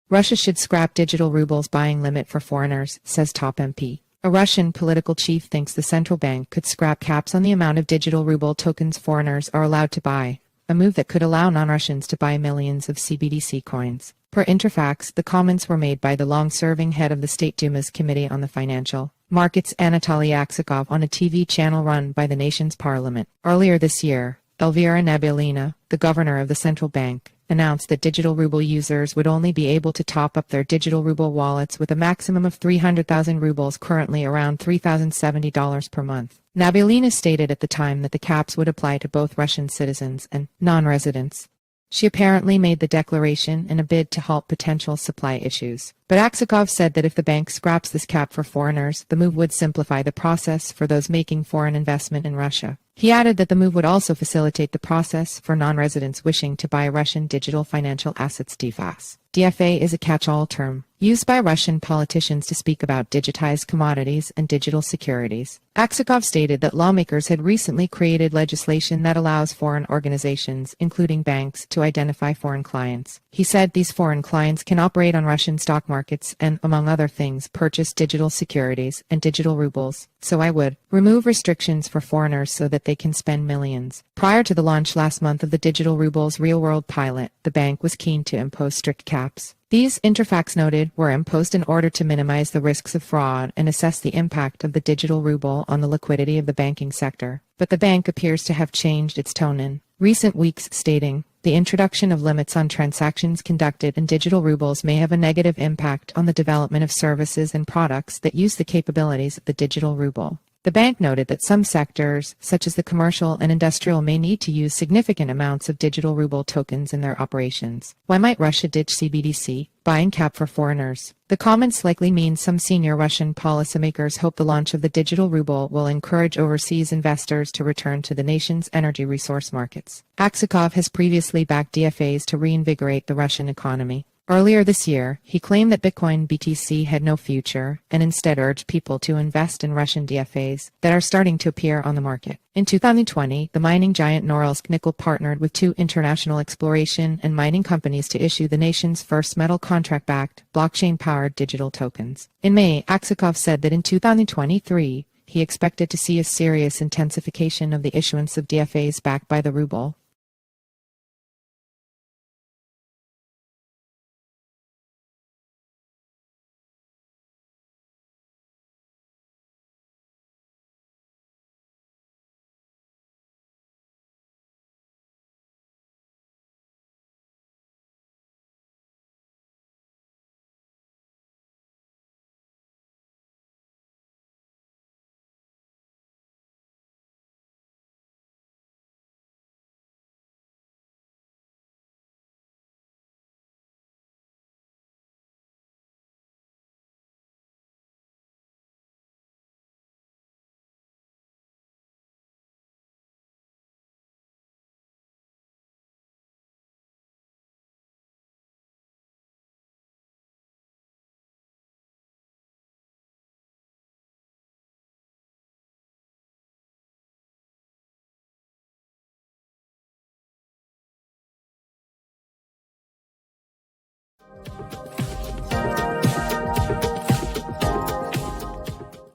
Russia should scrap digital rubles buying limit for foreigners, says top MP. A Russian political chief thinks the central bank could scrap caps on the amount of digital ruble tokens foreigners are allowed to buy, a move that could allow non-Russians to buy millions of CBDC coins. Per Interfax, the comments were made by the long-serving head of the State Duma's Committee on the Financial Markets Anatoly Aksakov on a TV channel run by the nation's parliament. Earlier this year, Elvira Nabiullina, the governor of the central bank, announced that digital ruble users would only be able to top up their digital ruble wallets with a maximum of 300,000 rubles, currently around $3,070 per month. Nabiullina stated at the time that the caps would apply to both Russian citizens and non-residents. She apparently made the declaration in a bid to halt potential supply issues. But Aksakov said that if the bank scraps this cap for foreigners, the move would simplify the process for those making foreign investment in Russia. He added that the move would also facilitate the process for non-residents wishing to buy Russian digital financial assets. DFA is a catch-all term used by Russian politicians to speak about digitized commodities and digital securities. Aksakov stated that lawmakers had recently created legislation that allows foreign organizations, including banks, to identify foreign clients. He said these foreign clients can operate on Russian stock markets and, among other things, purchase digital securities and digital rubles. So I would remove restrictions for foreigners so that they can spend millions. Prior to the launch last month of the digital rubles real-world pilot, the bank was keen to impose strict caps. These, Interfax noted, were imposed in order to minimize the risks of fraud and assess the impact of the digital ruble on the liquidity of the banking sector. But the bank appears to have changed its tone in recent weeks, stating, "The introduction of limits on transactions conducted in digital rubles may have a negative impact on the development of services and products that use the capabilities of the digital ruble." The bank noted that some sectors, such as the commercial and industrial, may need to use significant amounts of digital ruble tokens in their operations. Why might Russia ditch CBDC? Buying cap for foreigners. The comments likely mean some senior Russian policymakers hope the launch of the digital ruble will encourage overseas investors to return to the nation's energy resource markets. Aksakov has previously backed DFAs to reinvigorate the Russian economy. Earlier this year, he claimed that Bitcoin BTC had no future and instead urged people to invest in Russian DFAs that are starting to appear on the market. In 2020, the mining giant Norilsk Nickel partnered with two international exploration and mining companies to issue the nation's first metal contract-backed, blockchain-powered digital tokens. In May, Aksakov said that in 2023, he expected to see a serious intensification of the issuance of DFAs backed by the ruble,